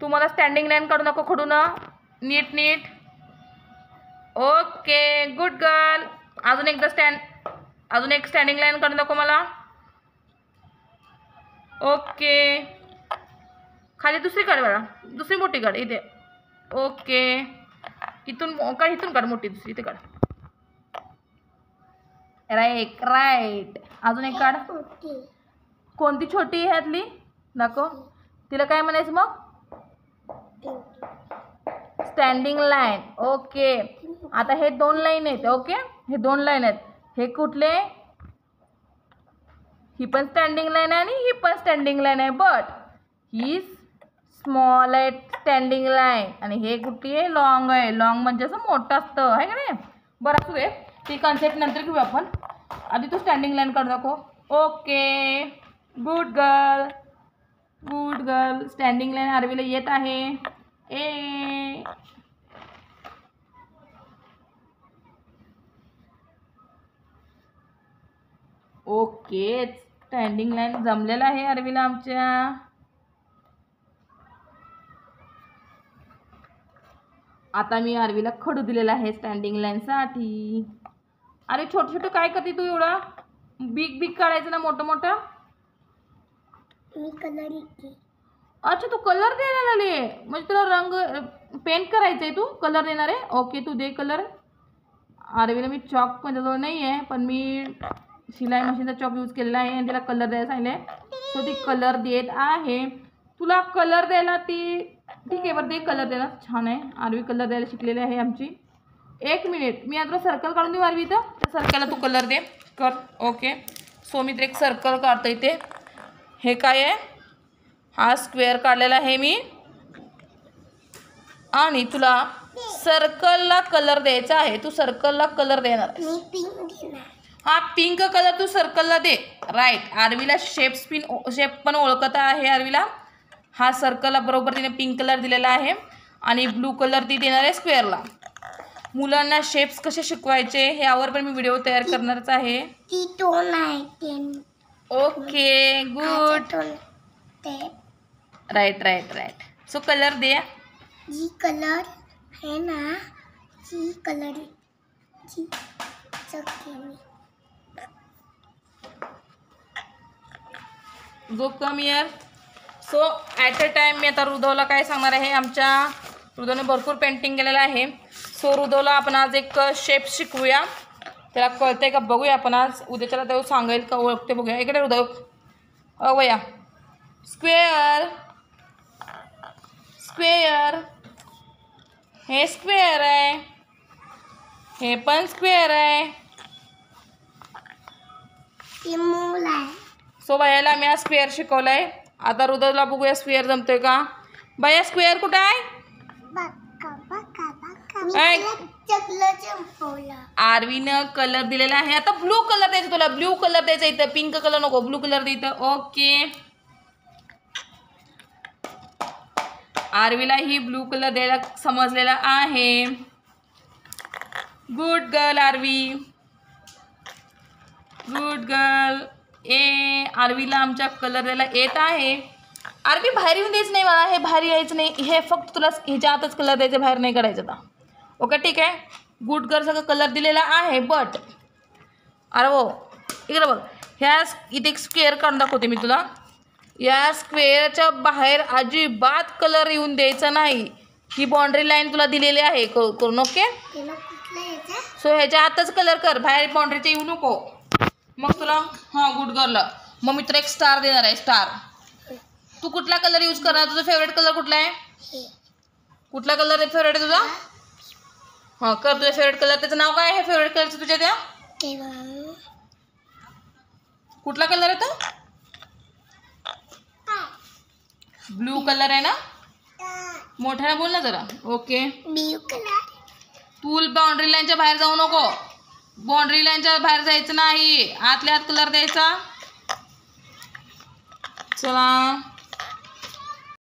तू मला standing line काढू नको खडून, नीट नीट. Okay good girl. अजून एक स्टँडिंग लाईन काढू नको मला. ओके खाली दुसरी काढ बाळा, दुसरी मोठी काढ इथे. ओके इथून काढ मोठी दुसरी इथे काढ. राईट. अजून एक काढ. कोणती छोटी ह्यातली दाखव. तिला काय म्हणायचं मग? Standing line. ओके आता हे 2 लाईन आहेत. ओके हे 2 लाईन आहेत. हे कुठले? ही पण स्टँडिंग लाईन आहे आणि ही पण स्टँडिंग लाईन आहे, बट ही स्मॉल आहे स्टँडिंग लाईन आणि हे कुठली आहे? लॉंग आहे. लॉंग म्हणजे असं मोठं असतं आहे का नाही. बरं असू दे, ती कन्सेप्ट नंतर घेऊ आपण. आधी तू स्टँडिंग लाईन काढू नको. Okay good girl good girl. Standing line आरवीला येत आहे. ए ओके स्टँडिंग लाईन जमलेला आहे आरवीला आमच्या. आता मी आरवीला खडू दिलेला आहे स्टँडिंग लाईनसाठी. अरे छोटं छोटं काय करते तू? एवढा बिग बिग काढायचं ना, मोठं मोठं. मी कलर येते. अच्छा तू कलर द्यायला लागली म्हणजे तुला रंग पेंट करायचं आहे, तू कलर देणार आहे. ओके तू दे कलर. आरवीला मी चॉक माझ्याजवळ नाही आहे, पण मी शिलाई मशीनचा चॉक यूज केलेला आहे आणि तिला कलर द्यायला सांगितले, सो ती कलर देत आहे. तुला कलर द्यायला ती ठीक आहे बरं दे कलर द्यायला. छान आहे, आरवी कलर द्यायला शिकलेली आहे आमची. 1 मिनिट मी आता सर्कल काढून देऊ आरवी इथं. त्या सर्कलला तू कलर दे कर. ओके सो मी तर एक सर्कल काढतो इथे. हे काय आहे? हा स्क्वेअर काढलेला आहे मी आणि तुला सर्कलला कलर द्यायचा आहे. तू सर्कलला कलर देणार. मी पिंक देणार. हा पिंक कलर तू सर्कलला दे. राईट. आरवीला शेप पण ओळखत आहे आरवीला. हा सर्कलला बरोबर तिने पिंक कलर दिलेला आहे आणि ब्लू कलर ती देणार आहे स्क्वेअरला. मुलांना शेप्स कसे शिकवायचे ह्यावर पण मी व्हिडिओ तयार करणारच आहे. ती टोन आहे. Okay good. Right. So colour दे. जी कलर है ना, जी कलर जी go come here. So at a time मी आता रुदवला काय सांगणार आहे. आमच्या रुदवने भरपूर पेंटिंग केलेलं आहे. सो रुदवला आपण आज एक शेप शिकवूया. त्याला कळते का बघूया आपण आज. उद्याच्याला तो सांगेल का ओळखते बघूया. इकडे रुदव वया. Square square. हे स्क्वेअर आहे, हे पण स्क्वेअर आहे. मूल आहे. सो भैयाला मी आज स्क्वेअर शिकवलाय. आता रुदवला बघूया स्क्वेअर जमतोय का. भैया स्क्वेअर कुठं आहे? आरवीनं कलर दिलेला आहे. आता ब्लू कलर द्यायचा तुला. ब्लू कलर द्यायचा इथं. पिंक कलर नको, ब्लू कलर दे इथं. ओके आरवीला ही ब्लू कलर द्यायला समजलेला आहे. Good girl Aarvi good girl. आरवीला आमच्या कलर द्यायला येत आहे. आरवी बाहेर येऊन द्यायचं नाही मला. हे बाहेर यायचं नाही. हे फक्त तुला ह्याच्या आतच कलर द्यायचे, बाहेर नाही काढायचं आता. ओके ठीक आहे. गुड गर्ल सगळं कलर दिलेला आहे. बट अरे हो इकडे बघ. ह्या इथे एक स्क्वेअर काढून दाखवते मी तुला. या स्क्वेअरच्या बाहेर अजिबात कलर येऊन द्यायचा नाही. ही बाउंड्री लाईन तुला दिलेली आहे करून. ओके सो ह्याच्या आतच कलर कर, बाहेर बाउंड्रीच्या येऊ नको. मग तुला हां गुड गर्ल. मग मी तुला एक स्टार देणार आहे. स्टार. तू कुठला कलर यूज करणार? तुझा फेवरेट कलर कुठला आहे? कुठला कलर आहे फेवरेट तुझा? हां कर तुझा फेवरेट कलर. त्याचं नाव काय आहे फेवरेट कलरचं तुझ्या? त्या कुठला कलर आहे तो? ब्लू कलर आहे ना. मोठ्याने बोल ना जरा. Okay blue colour. तू बाउंड्री लाईनच्या बाहेर जाऊ नको. बाउंड्री लाईनच्या बाहेर जायचं नाही. आतल्या आत कलर द्यायचा. चला